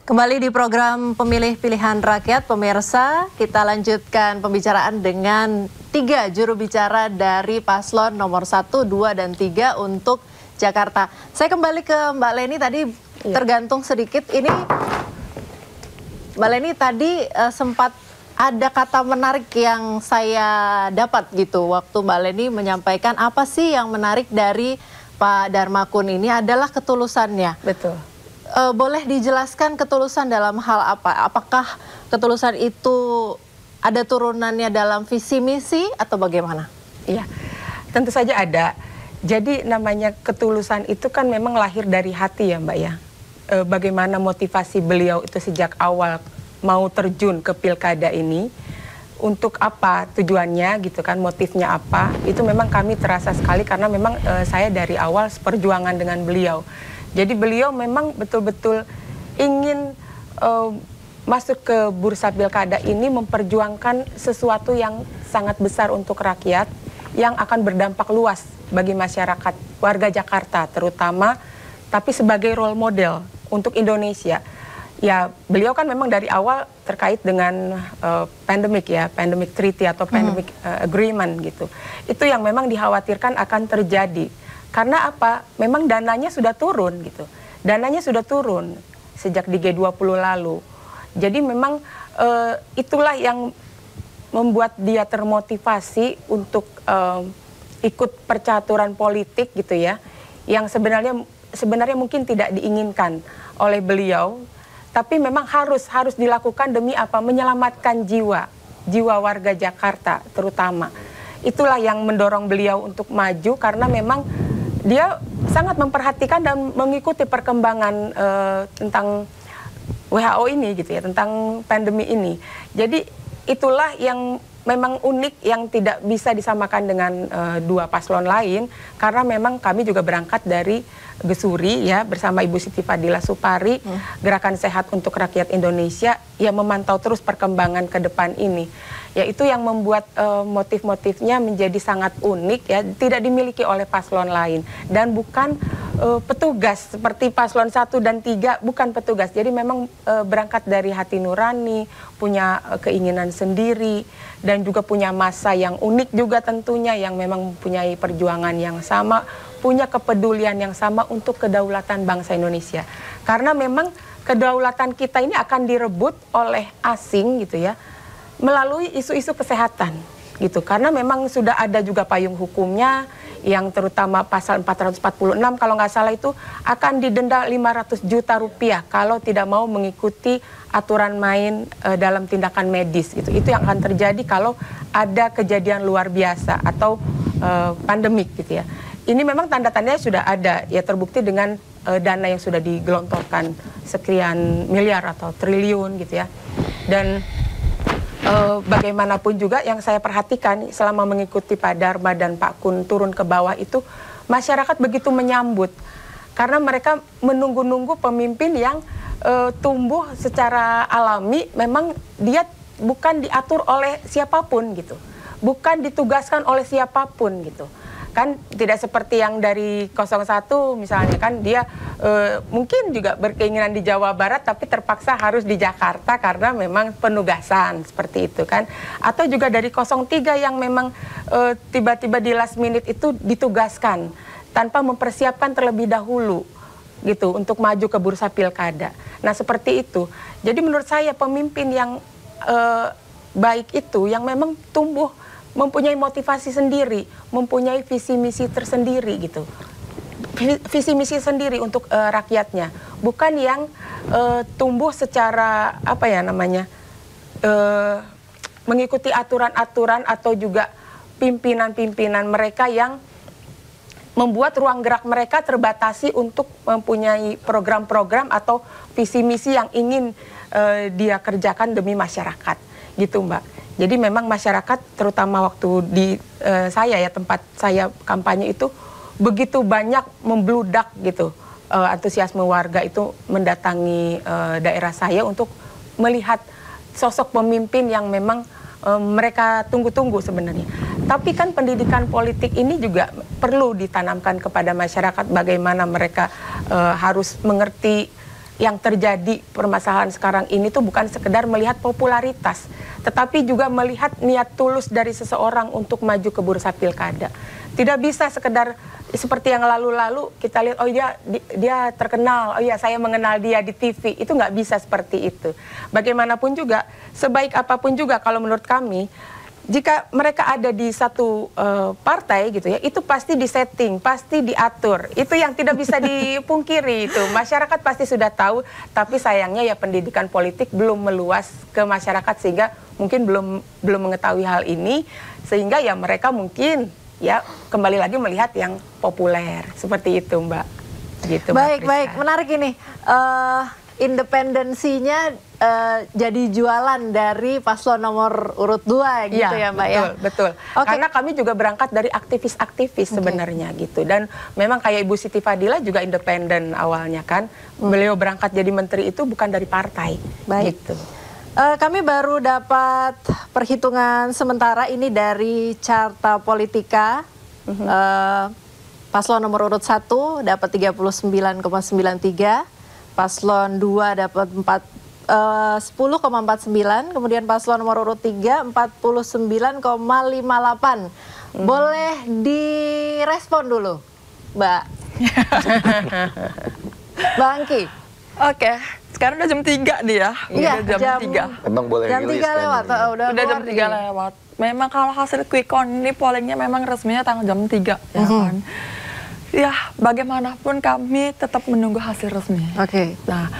Kembali di program Pemilih Pilihan Rakyat, pemirsa, kita lanjutkan pembicaraan dengan 3 juru bicara dari paslon nomor 1, 2, dan 3 untuk Jakarta. Saya kembali ke Mbak Leni tadi, tergantung sedikit. Ini Mbak Leni tadi sempat ada kata menarik yang saya dapat gitu, waktu Mbak Leni menyampaikan apa sih yang menarik dari Pak Darmakun ini adalah ketulusannya. Betul. Boleh dijelaskan ketulusan dalam hal apa? Apakah ketulusan itu ada turunannya dalam visi misi atau bagaimana? Iya, tentu saja ada. Jadi namanya ketulusan itu kan memang lahir dari hati ya Mbak ya. Bagaimana motivasi beliau itu sejak awal mau terjun ke pilkada ini, untuk apa tujuannya gitu kan, motifnya apa, itu memang kami terasa sekali karena memang saya dari awal seperjuangan dengan beliau. Jadi beliau memang betul-betul ingin masuk ke bursa pilkada ini memperjuangkan sesuatu yang sangat besar untuk rakyat yang akan berdampak luas bagi masyarakat warga Jakarta terutama, tapi sebagai role model untuk Indonesia. Ya beliau kan memang dari awal terkait dengan pandemic ya, pandemic treaty atau pandemic agreement gitu. Itu yang memang dikhawatirkan akan terjadi. Karena apa? Memang dananya sudah turun gitu. Dananya sudah turun sejak di G20 lalu. Jadi memang itulah yang membuat dia termotivasi untuk ikut percaturan politik gitu ya. Yang sebenarnya mungkin tidak diinginkan oleh beliau, tapi memang harus dilakukan demi apa? Menyelamatkan jiwa warga Jakarta terutama. Itulah yang mendorong beliau untuk maju karena memang dia sangat memperhatikan dan mengikuti perkembangan tentang WHO ini gitu ya, tentang pandemi ini. Jadi itulah yang memang unik yang tidak bisa disamakan dengan dua paslon lain karena memang kami juga berangkat dari Gesuri ya bersama Ibu Siti Fadila Supari, Gerakan Sehat untuk Rakyat Indonesia yang memantau terus perkembangan ke depan ini. Ya itu yang membuat motif-motifnya menjadi sangat unik ya, tidak dimiliki oleh paslon lain dan bukan petugas seperti paslon 1 dan 3, bukan petugas. Jadi memang berangkat dari hati nurani, punya keinginan sendiri dan juga punya masa yang unik juga tentunya yang memang mempunyai perjuangan yang sama, punya kepedulian yang sama untuk kedaulatan bangsa Indonesia. Karena memang kedaulatan kita ini akan direbut oleh asing gitu ya, melalui isu-isu kesehatan gitu. Karena memang sudah ada juga payung hukumnya yang terutama pasal 446 kalau nggak salah itu akan didenda 500 juta rupiah kalau tidak mau mengikuti aturan main dalam tindakan medis gitu. Itu yang akan terjadi kalau ada kejadian luar biasa atau pandemik gitu ya. Ini memang tanda-tandanya sudah ada ya, terbukti dengan dana yang sudah digelontorkan sekian miliar atau triliun gitu ya. Dan bagaimanapun juga yang saya perhatikan selama mengikuti Pak Darma dan Pak Kun turun ke bawah itu, masyarakat begitu menyambut karena mereka menunggu-nunggu pemimpin yang tumbuh secara alami, memang dia bukan diatur oleh siapapun gitu, bukan ditugaskan oleh siapapun gitu. Kan tidak seperti yang dari 01 misalnya kan dia mungkin juga berkeinginan di Jawa Barat tapi terpaksa harus di Jakarta karena memang penugasan seperti itu kan. Atau juga dari 03 yang memang tiba-tiba di last minute itu ditugaskan tanpa mempersiapkan terlebih dahulu gitu untuk maju ke bursa pilkada. Nah seperti itu. Jadi menurut saya pemimpin yang baik itu yang memang tumbuh mempunyai motivasi sendiri, mempunyai visi misi tersendiri gitu, visi misi sendiri untuk rakyatnya, bukan yang tumbuh secara apa ya namanya mengikuti aturan-aturan atau juga pimpinan-pimpinan mereka yang membuat ruang gerak mereka terbatasi untuk mempunyai program-program atau visi misi yang ingin dia kerjakan demi masyarakat gitu Mbak. Jadi memang masyarakat terutama waktu di saya ya, tempat saya kampanye itu begitu banyak membludak gitu, antusiasme warga itu mendatangi daerah saya untuk melihat sosok pemimpin yang memang mereka tunggu-tunggu sebenarnya. Tapi kan pendidikan politik ini juga perlu ditanamkan kepada masyarakat bagaimana mereka harus mengerti yang terjadi permasalahan sekarang ini tuh bukan sekedar melihat popularitas, tetapi juga melihat niat tulus dari seseorang untuk maju ke bursa pilkada. Tidak bisa sekedar seperti yang lalu-lalu kita lihat, oh dia terkenal, oh iya saya mengenal dia di TV, itu nggak bisa seperti itu. Bagaimanapun juga, sebaik apapun juga kalau menurut kami, jika mereka ada di satu partai gitu ya, itu pasti disetting, pasti diatur. Itu yang tidak bisa dipungkiri itu. Masyarakat pasti sudah tahu, tapi sayangnya ya pendidikan politik belum meluas ke masyarakat sehingga mungkin belum mengetahui hal ini, sehingga ya mereka mungkin ya kembali lagi melihat yang populer seperti itu, Mbak. Gitu. Baik, menarik ini. Independensinya jadi jualan dari paslon nomor urut 2 gitu ya Mbak ya? Betul. Okay. Karena kami juga berangkat dari aktivis-aktivis sebenarnya gitu. Dan memang kayak Ibu Siti Fadila juga independen awalnya kan. Beliau berangkat jadi menteri itu bukan dari partai. Baik. Gitu. Kami baru dapat perhitungan sementara ini dari Carta Politika. Paslon nomor urut 1 dapat 39,93. Paslon 2 dapat 10,49, kemudian paslon nomor urut 3 49,58. Boleh direspon dulu, Mbak. Mbak Angki. Oke, sekarang udah jam 3 nih ya. Iya, jam 3. Emang boleh jam 3 lewat. Udah jam 3 lewat. Memang kalau hasil quick count ini pollingnya memang resminya tanggal jam 3 ya kan. Ya, bagaimanapun kami tetap menunggu hasil resmi. Oke. Nah,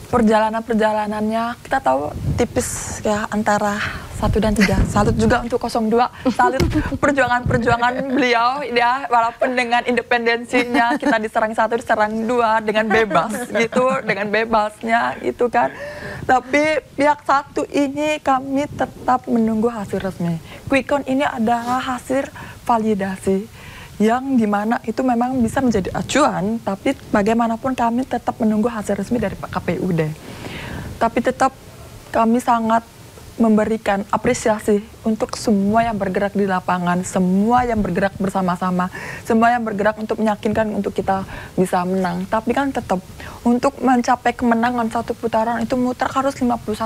perjalanannya kita tahu tipis ya antara 1 dan 3. Salut juga untuk 02. Salut perjuangan beliau ya, walaupun dengan independensinya kita diserang 1, diserang 2 dengan bebas gitu, dengan bebasnya itu kan. Tapi pihak 1 ini kami tetap menunggu hasil resmi. Quick count ini adalah hasil validasi yang dimana itu memang bisa menjadi acuan, tapi bagaimanapun kami tetap menunggu hasil resmi dari Pak KPUD. Tapi tetap kami sangat memberikan apresiasi untuk semua yang bergerak di lapangan, semua yang bergerak bersama-sama, semua yang bergerak untuk meyakinkan untuk kita bisa menang. Tapi kan tetap untuk mencapai kemenangan 1 putaran itu mutlak harus 51%.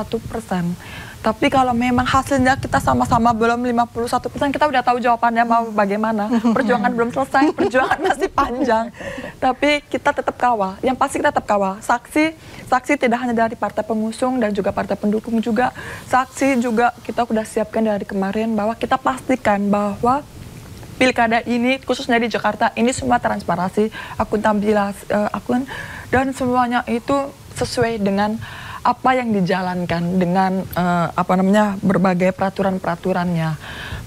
Tapi kalau memang hasilnya kita sama-sama belum 51%, kita udah tahu jawabannya mau bagaimana. Perjuangan belum selesai, perjuangan masih panjang. Tapi kita tetap kawal, yang pasti kita tetap kawal. Saksi tidak hanya dari partai pengusung dan juga partai pendukung juga. Saksi juga kita sudah siapkan dari kemarin bahwa kita pastikan bahwa pilkada ini khususnya di Jakarta ini semua transparansi, akuntabilitas, dan semuanya itu sesuai dengan apa yang dijalankan dengan berbagai peraturan-peraturannya.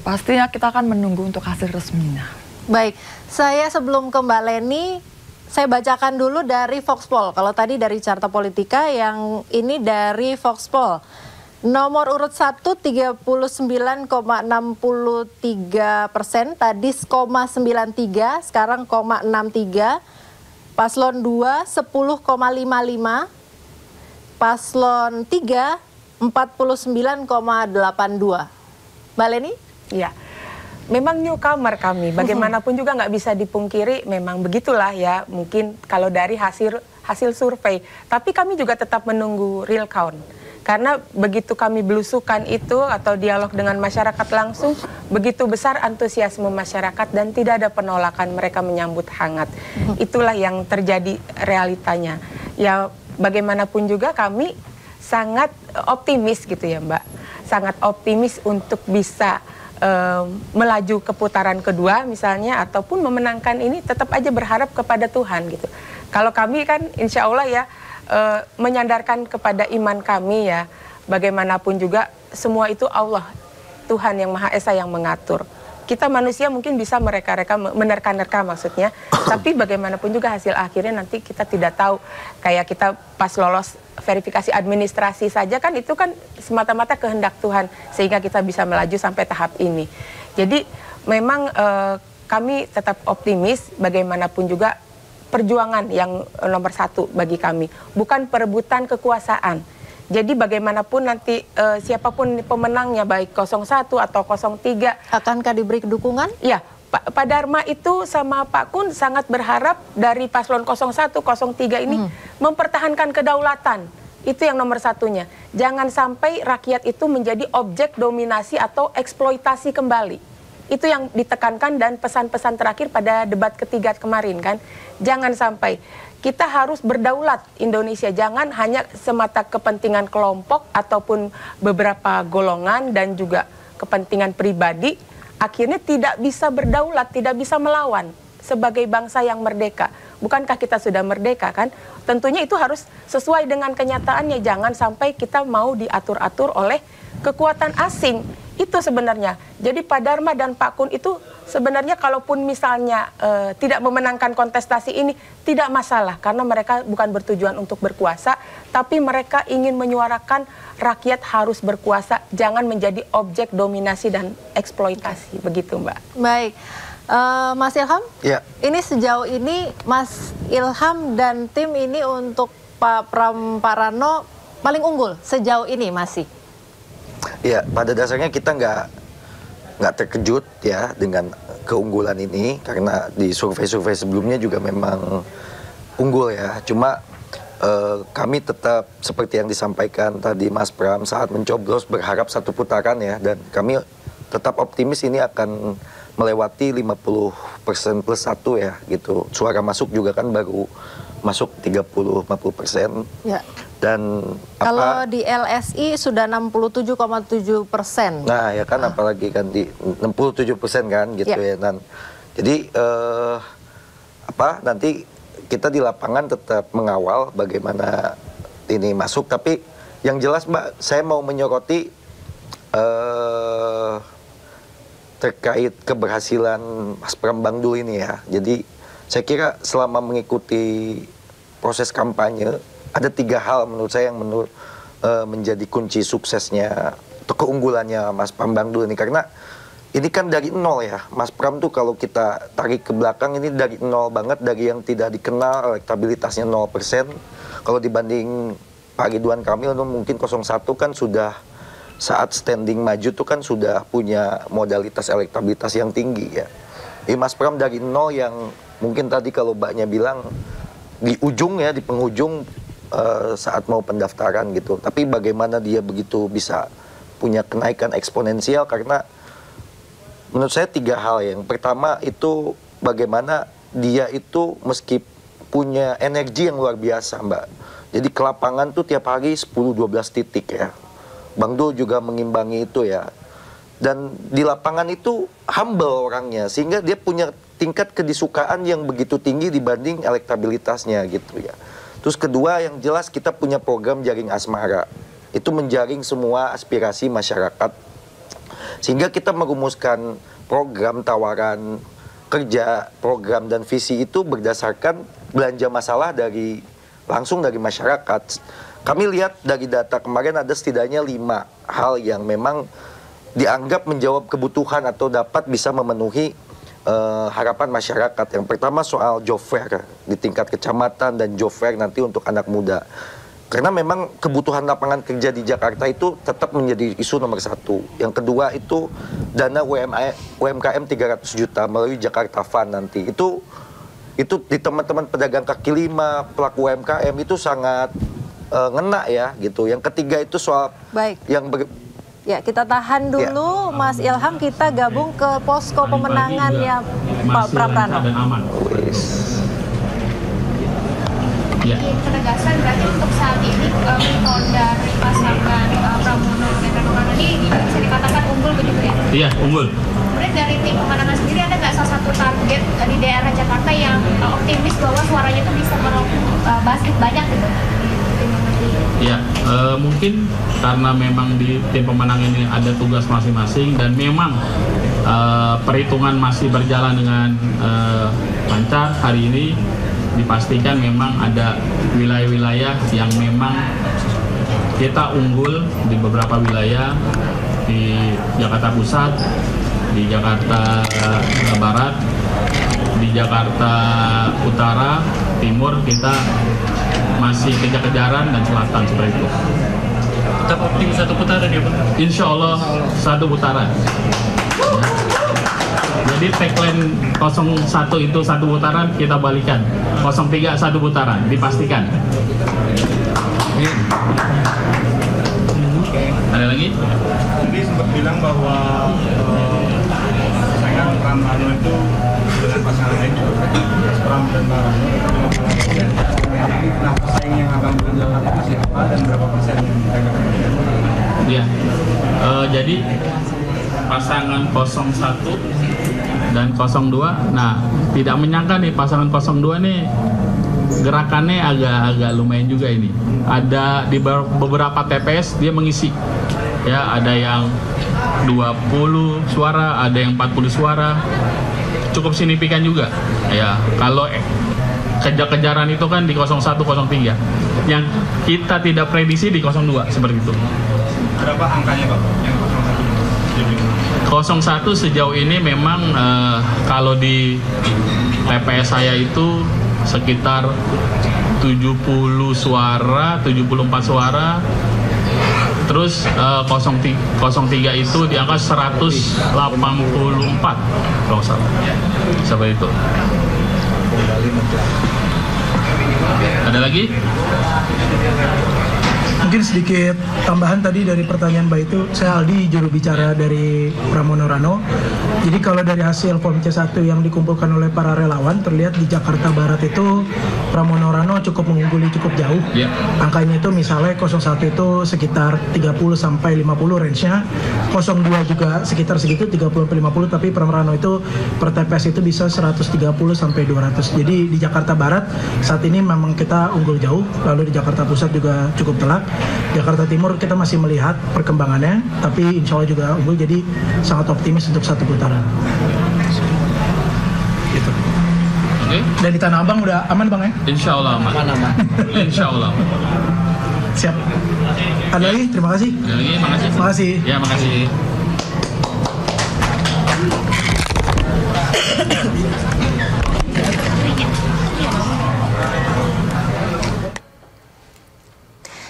Pastinya kita akan menunggu untuk hasil resminya. Baik, saya sebelum ke Mbak Leni, saya bacakan dulu dari Voxpol. Kalau tadi dari Carta Politika, yang ini dari Voxpol. Nomor urut 1 39,63%, tadi 0,93, sekarang 0,63. Paslon 2 10,55. Paslon 3 49,82. Mbak Leni? Iya, memang newcomer kami. Bagaimanapun juga nggak bisa dipungkiri, memang begitulah ya. Mungkin kalau dari hasil survei, tapi kami juga tetap menunggu real count. Karena begitu kami belusukan itu atau dialog dengan masyarakat langsung, begitu besar antusiasme masyarakat dan tidak ada penolakan, mereka menyambut hangat. Itulah yang terjadi realitanya. Ya, bagaimanapun juga kami sangat optimis gitu ya Mbak. Sangat optimis untuk bisa melaju ke putaran kedua misalnya, ataupun memenangkan ini, tetap aja berharap kepada Tuhan gitu. Kalau kami kan insya Allah ya menyandarkan kepada iman kami ya. Bagaimanapun juga semua itu Allah, Tuhan yang Maha Esa yang mengatur. Kita manusia mungkin bisa menerka-nerka maksudnya, tapi bagaimanapun juga hasil akhirnya nanti kita tidak tahu. Kayak kita pas lolos verifikasi administrasi saja kan itu kan semata-mata kehendak Tuhan, sehingga kita bisa melaju sampai tahap ini. Jadi memang kami tetap optimis, bagaimanapun juga perjuangan yang nomor 1 bagi kami, bukan perebutan kekuasaan. Jadi bagaimanapun nanti siapapun pemenangnya, baik 01 atau 03. Akankah diberi dukungan? Ya, Pak Dharma itu sama Pak Kun sangat berharap dari paslon 01, 03 ini mempertahankan kedaulatan. Itu yang nomor satunya. Jangan sampai rakyat itu menjadi objek dominasi atau eksploitasi kembali. Itu yang ditekankan dan pesan-pesan terakhir pada debat ketiga kemarin kan. Jangan sampai. Kita harus berdaulat Indonesia. Jangan hanya semata kepentingan kelompok ataupun beberapa golongan dan juga kepentingan pribadi. Akhirnya tidak bisa berdaulat, tidak bisa melawan sebagai bangsa yang merdeka. Bukankah kita sudah merdeka kan? Tentunya itu harus sesuai dengan kenyataannya. Jangan sampai kita mau diatur-atur oleh kekuatan asing. Itu sebenarnya. Jadi Pak Dharma dan Pak Kun itu sebenarnya kalaupun misalnya tidak memenangkan kontestasi ini tidak masalah. Karena mereka bukan bertujuan untuk berkuasa. Tapi mereka ingin menyuarakan rakyat harus berkuasa. Jangan menjadi objek dominasi dan eksploitasi. Begitu Mbak. Baik. Mas Ilham, ya. Ini sejauh ini Mas Ilham dan tim ini untuk Pak Pramparano paling unggul sejauh ini masih? Ya, pada dasarnya kita nggak terkejut ya dengan keunggulan ini karena di survei-survei sebelumnya juga memang unggul ya. Cuma kami tetap seperti yang disampaikan tadi Mas Pram saat mencoblos berharap satu putaran ya, dan kami tetap optimis ini akan melewati 50% plus 1 ya gitu. Suara masuk juga kan baru masuk 30-50%. Ya. Dan kalau di LSI sudah 67,7%. Nah ya kan apalagi kan di 67% kan gitu ya. Dan jadi nanti kita di lapangan tetap mengawal bagaimana ini masuk. Tapi yang jelas Mbak, saya mau menyoroti terkait keberhasilan Mas Pram Bangdul ini ya. Jadi saya kira selama mengikuti proses kampanye ada 3 hal menurut saya yang menjadi kunci suksesnya atau keunggulannya Mas Pram Bangdul ini. Karena ini kan dari nol ya. Mas Pram tuh kalau kita tarik ke belakang ini dari nol banget, dari yang tidak dikenal, elektabilitasnya 0%. Kalau dibanding Pak Ridwan Kamil mungkin 01 kan sudah saat standing maju tuh kan sudah punya modalitas elektabilitas yang tinggi ya. Jadi Mas Pram dari nol yang mungkin tadi kalau Mbaknya bilang di ujung ya, di penghujung saat mau pendaftaran gitu. Tapi bagaimana dia begitu bisa punya kenaikan eksponensial, karena menurut saya 3 hal. Yang pertama itu bagaimana dia itu meski punya energi yang luar biasa Mbak. Jadi ke lapangan tuh tiap hari 10-12 titik ya. Bang Dul juga mengimbangi itu ya. Dan di lapangan itu humble orangnya, sehingga dia punya tingkat kedisukaan yang begitu tinggi dibanding elektabilitasnya gitu ya. Terus kedua yang jelas kita punya program jaring asmara. Itu menjaring semua aspirasi masyarakat. Sehingga kita merumuskan program tawaran kerja, program dan visi itu berdasarkan belanja masalah langsung dari masyarakat. Kami lihat dari data kemarin ada setidaknya 5 hal yang memang dianggap menjawab kebutuhan atau dapat bisa memenuhi harapan masyarakat. Yang pertama soal job fair di tingkat kecamatan dan job fair nanti untuk anak muda. Karena memang kebutuhan lapangan kerja di Jakarta itu tetap menjadi isu nomor 1. Yang kedua itu dana UMKM 300 juta melalui Jakarta Fund nanti. Itu di teman-teman pedagang kaki lima, pelaku UMKM itu sangat ngena ya gitu. Yang ketiga itu soal yang ya, kita tahan dulu Mas Ilham, kita gabung ke posko pemenangannya Pak Pramparano. Ya. Penegasan berarti untuk saat ini tone dari pasangan Pramono dan Rano ini bisa dikatakan unggul begitu ya? Iya, unggul. Kemudian dari tim pemenangan sendiri ada nggak salah satu target di daerah Jakarta yang optimis bahwa suaranya itu bisa meraup banyak gitu? Ya, mungkin karena memang di tim pemenang ini ada tugas masing-masing dan memang perhitungan masih berjalan dengan lancar. Hari ini dipastikan memang ada wilayah-wilayah yang memang kita unggul di beberapa wilayah, di Jakarta Pusat, di Jakarta Barat, di Jakarta Utara, Timur kita masih kejar-kejaran, dan Selatan seperti itu. Tetap optimis 1 putaran ya Pak? Insya Allah 1 putaran. Jadi tagline 01 itu 1 putaran, kita balikan. 03 1 putaran, dipastikan. Ada lagi? Jadi sempat bilang bahwa saingan Pram Rano itu dengan pasangan lain juga Pram dan Rano. Nah, pesaing yang akan berjalan itu siapa dan berapa persen yang mereka kemudian? Iya. Jadi pasangan 01 dan 02. Nah, tidak menyangka nih pasangan 02 nih gerakannya agak lumayan juga ini. Ada di beberapa TPS dia mengisi. Ya, ada yang 20 suara, ada yang 40 suara. Cukup signifikan juga. Ya, kalau kejar-kejaran itu kan di 01, 03. Yang kita tidak prediksi di 02 seperti itu. Berapa angkanya Pak? Yang 01 sejauh ini memang kalau di TPS saya itu sekitar 70 suara, 74 suara. Terus 03 itu di angka 184 kalau salah. Seperti itu. Ada lagi? Mungkin sedikit tambahan tadi dari pertanyaan Mbak itu, saya Aldi, juru bicara dari Pramono Rano. Jadi kalau dari hasil form C1 yang dikumpulkan oleh para relawan, terlihat di Jakarta Barat itu Pramono Rano cukup mengungguli cukup jauh. Yeah. Angkanya itu misalnya 01 itu sekitar 30 sampai 50 range-nya, 02 juga sekitar segitu 30 sampai 50, tapi Pramono Rano itu per TPS itu bisa 130 sampai 200. Jadi di Jakarta Barat saat ini memang kita unggul jauh, lalu di Jakarta Pusat juga cukup telak. Jakarta Timur kita masih melihat perkembangannya, tapi insya Allah juga unggul, jadi sangat optimis untuk 1 putaran. Gitu. Oke. Dan di Tanah Abang udah aman Bang ya? Insya Allah aman. Insya Allah. Siap. Ada lagi? Terima kasih. Ada lagi? Makasih. Makasih. Ya, makasih.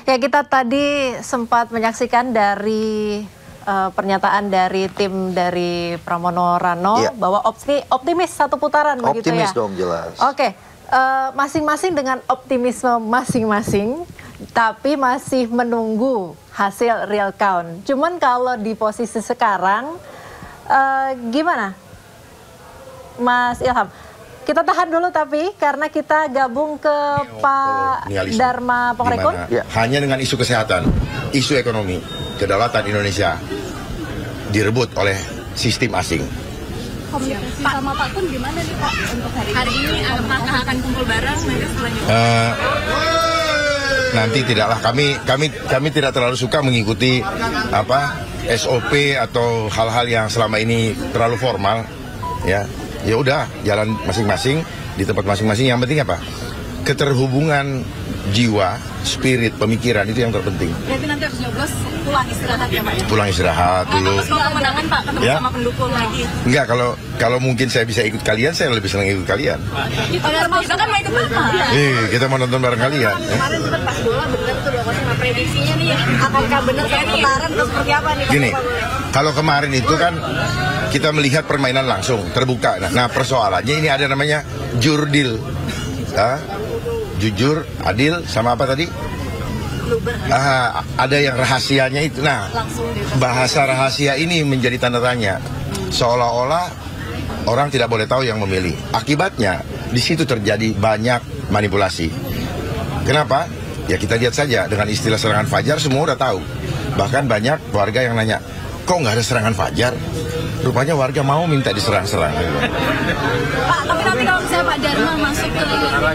Ya, kita tadi sempat menyaksikan dari pernyataan dari tim dari Pramono Rano bahwa optimis 1 putaran begitu ya. Optimis dong, jelas. Oke, masing-masing dengan optimisme masing-masing, tapi masih menunggu hasil real count. Cuman kalau di posisi sekarang, gimana, Mas Ilham? Kita tahan dulu tapi karena kita gabung ke Pak Dharma Pongrekun. Hanya dengan isu kesehatan, isu ekonomi, kedaulatan Indonesia direbut oleh sistem asing. Komunikasi sama Pak Kun gimana nih Pak untuk hari ini? Apakah akan kumpul bareng nanti selanjutnya? Nanti tidaklah, kami tidak terlalu suka mengikuti SOP atau hal-hal yang selama ini terlalu formal, ya. Ya udah, jalan masing-masing di tempat masing-masing. Yang penting apa? Keterhubungan jiwa, spirit, pemikiran itu yang terpenting. Berarti nanti harus nyoblos pulang istirahat ya Pak ya? Pulang istirahat dulu. Kalau kemenangan Pak, ketemu sama pendukung lagi. Enggak, kalau mungkin saya bisa ikut kalian, saya lebih senang ikut kalian. Kita kan mau ikut Bapak. Kita mau nonton bareng kalian. Kemarin sempat pas bola bener tuh loh, sama prediksinya nih, apakah bener kayak putaran atau seperti apa nih? Gini, kalau kemarin itu kan kita melihat permainan langsung, terbuka. Nah, persoalannya ini ada namanya jurdil. Jujur, adil, sama apa tadi? Ada yang rahasianya itu. Nah, bahasa rahasia ini menjadi tanda tanya. Seolah-olah orang tidak boleh tahu yang memilih. Akibatnya, di situ terjadi banyak manipulasi. Kenapa? Ya kita lihat saja, dengan istilah serangan fajar semua udah tahu. Bahkan banyak warga yang nanya, kok nggak ada serangan fajar? Rupanya warga mau minta diserang-serang. Pak, tapi nanti kalau misalnya Pak Dharma masuk ke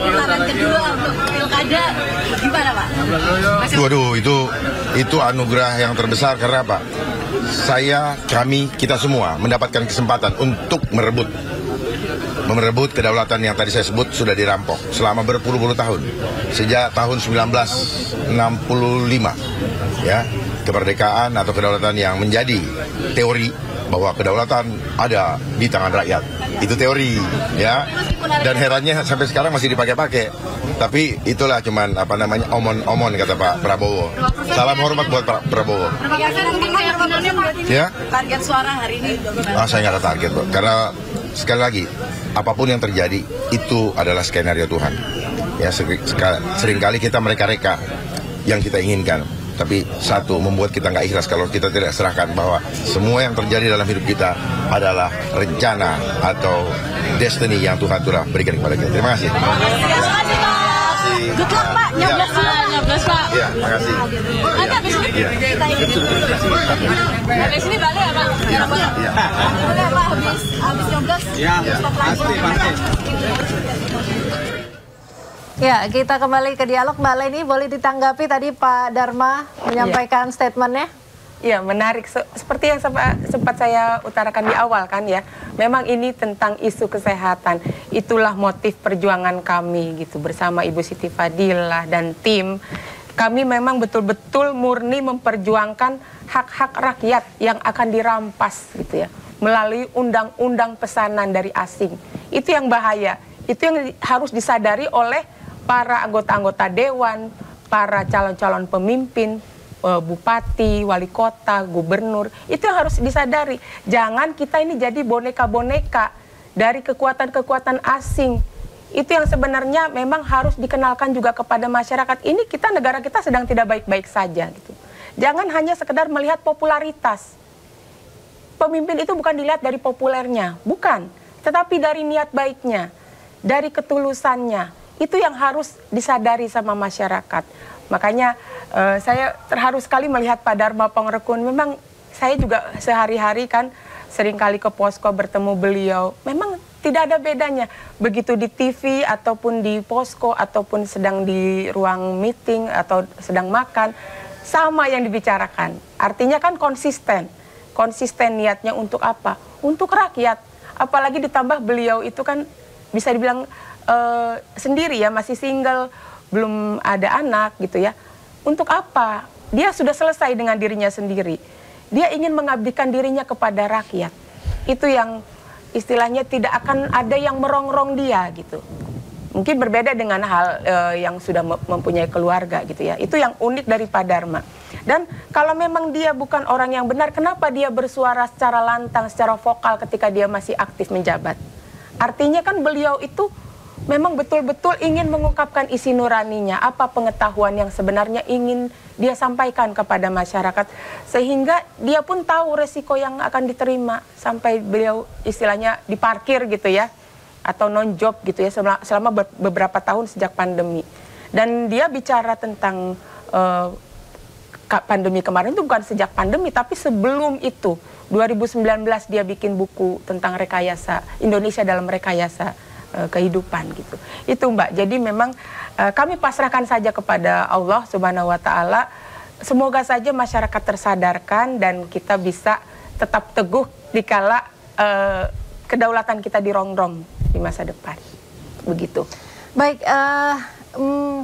putaran kedua untuk pilkada, gimana Pak? Waduh, itu anugerah yang terbesar. Karena apa? Kita semua mendapatkan kesempatan untuk merebut kedaulatan yang tadi saya sebut sudah dirampok selama berpuluh-puluh tahun. Sejak tahun 1965, ya, kemerdekaan atau kedaulatan yang menjadi teori bahwa kedaulatan ada di tangan rakyat. Itu teori, ya. Dan herannya sampai sekarang masih dipakai-pakai. Tapi itulah cuman omon-omon kata Pak Prabowo. Salam hormat buat Pak Prabowo. Ya? Target suara hari ini? Saya nggak ada target, Pak. Karena sekali lagi, apapun yang terjadi itu adalah skenario Tuhan. Ya, seringkali kita mereka-reka yang kita inginkan. Tapi satu, membuat kita nggak ikhlas kalau kita tidak serahkan bahwa semua yang terjadi dalam hidup kita adalah rencana atau destiny yang Tuhan telah berikan kepada kita. Terima kasih. Good luck Pak, nyoblos Pak. Iya, makasih. Nanti habis ini kita habis ini balik ya Pak? Iya. Boleh Pak, habis nyoblos. Iya, pasti. Ya, kita kembali ke dialog. Mbak Leni, boleh ditanggapi tadi Pak Dharma menyampaikan statementnya? Ya, menarik. Seperti yang sempat saya utarakan di awal kan ya. Memang ini tentang isu kesehatan. Itulah motif perjuangan kami gitu bersama Ibu Siti Fadilah dan tim. Kami memang betul-betul murni memperjuangkan hak-hak rakyat yang akan dirampas gitu ya. Melalui undang-undang pesanan dari asing. Itu yang bahaya. Itu yang harus disadari oleh para anggota-anggota dewan, para calon-calon pemimpin, bupati, wali kota, gubernur, itu yang harus disadari. Jangan kita ini jadi boneka-boneka dari kekuatan-kekuatan asing. Itu yang sebenarnya memang harus dikenalkan juga kepada masyarakat. Ini negara kita sedang tidak baik-baik saja gitu. Jangan hanya sekedar melihat popularitas. Pemimpin itu bukan dilihat dari populernya, bukan, tetapi dari niat baiknya, dari ketulusannya. Itu yang harus disadari sama masyarakat. Makanya saya terharu sekali melihat Pak Dharma Pongrekun. Memang saya juga sehari-hari kan seringkali ke posko bertemu beliau. Memang tidak ada bedanya. Begitu di TV ataupun di posko ataupun sedang di ruang meeting atau sedang makan, sama yang dibicarakan. Artinya kan konsisten. Konsisten niatnya untuk apa? Untuk rakyat. Apalagi ditambah beliau itu kan bisa dibilang sendiri ya, masih single, belum ada anak gitu ya. Untuk apa? Dia sudah selesai dengan dirinya sendiri. Dia ingin mengabdikan dirinya kepada rakyat. Itu yang istilahnya tidak akan ada yang merongrong dia gitu. Mungkin berbeda dengan hal yang sudah mempunyai keluarga gitu ya. Itu yang unik dari Pak Dharma. Dan kalau memang dia bukan orang yang benar, kenapa dia bersuara secara lantang, secara vokal ketika dia masih aktif menjabat? Artinya kan beliau itu memang betul-betul ingin mengungkapkan isi nuraninya, apa pengetahuan yang sebenarnya ingin dia sampaikan kepada masyarakat, sehingga dia pun tahu resiko yang akan diterima sampai beliau istilahnya diparkir gitu ya, atau non-job gitu ya selama beberapa tahun sejak pandemi. Dan dia bicara tentang pandemi kemarin itu bukan sejak pandemi, tapi sebelum itu 2019 dia bikin buku tentang rekayasa Indonesia dalam rekayasa kehidupan gitu. Itu Mbak. Jadi memang kami pasrahkan saja kepada Allah Subhanahu wa taala. Semoga saja masyarakat tersadarkan dan kita bisa tetap teguh dikala kedaulatan kita dirongrong di masa depan. Begitu. Baik,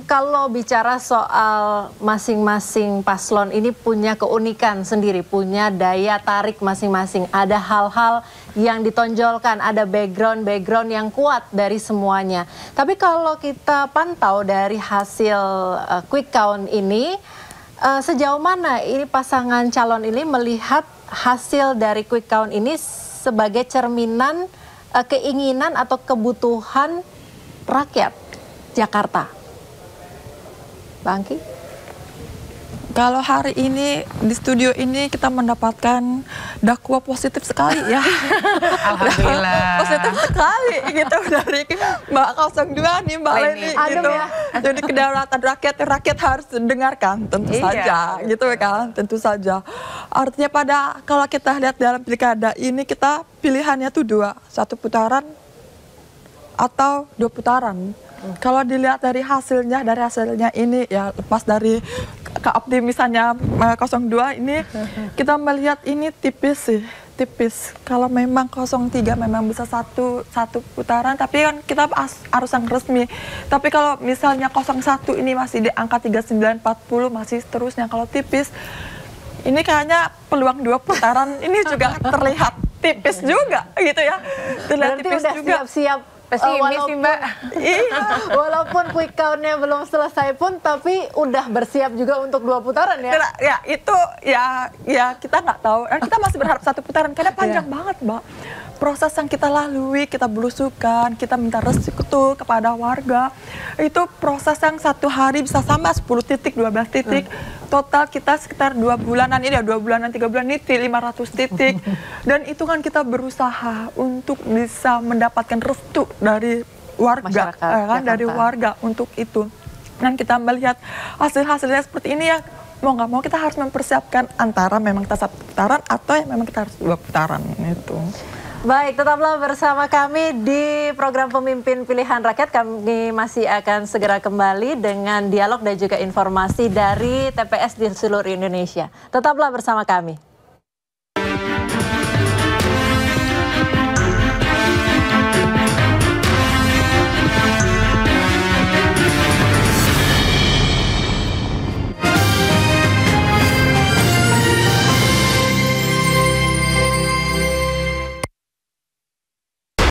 kalau bicara soal masing-masing paslon ini punya keunikan sendiri, punya daya tarik masing-masing. Ada hal-hal yang ditonjolkan, ada background yang kuat dari semuanya. Tapi kalau kita pantau dari hasil quick count ini, sejauh mana ini pasangan calon ini melihat hasil dari quick count ini sebagai cerminan keinginan atau kebutuhan rakyat Jakarta? Bangki? Kalau hari ini di studio ini kita mendapatkan dakwah positif sekali ya. Alhamdulillah. Positif sekali gitu dari Mbak 02 nih Mbak Leni gitu. Ya. Jadi kedaulatan rakyat harus dengarkan tentu saja gitu kan, tentu saja. Artinya kalau kita lihat dalam pilkada ini kita pilihannya tuh dua, satu putaran atau dua putaran. Kalau dilihat dari hasilnya ini ya lepas dari keoptimisannya 02 ini kita melihat ini tipis sih, tipis. Kalau memang 03 memang bisa satu putaran, tapi kan kita harus yang resmi. Tapi kalau misalnya 01 ini masih di angka 39-40 masih terusnya, kalau tipis ini kayaknya peluang 2 putaran ini juga terlihat tipis juga gitu ya. Terlihat Berarti tipis udah juga. siap-siap. Pesimis sih, Mbak. Walaupun quick count-nya belum selesai pun, tapi udah bersiap juga untuk 2 putaran ya? Ya itu ya kita nggak tahu. Kita masih berharap 1 putaran karena panjang banget, Mbak. Proses yang kita lalui, kita belusukan, kita minta restu kepada warga. Itu proses yang 1 hari bisa sampai 10 titik, 12 titik. Total kita sekitar 2 bulanan, ini ya 2 bulanan, 3 bulan ini 500 titik. Dan itu kan kita berusaha untuk bisa mendapatkan restu dari warga, kan, dari warga untuk itu. Dan kita melihat hasil-hasilnya seperti ini ya, mau nggak mau kita harus mempersiapkan antara memang kita 1 putaran atau yang memang kita harus 2 putaran itu. Baik, tetaplah bersama kami di program Pemimpin Pilihan Rakyat. Kami masih akan segera kembali dengan dialog dan juga informasi dari TPS di seluruh Indonesia. Tetaplah bersama kami.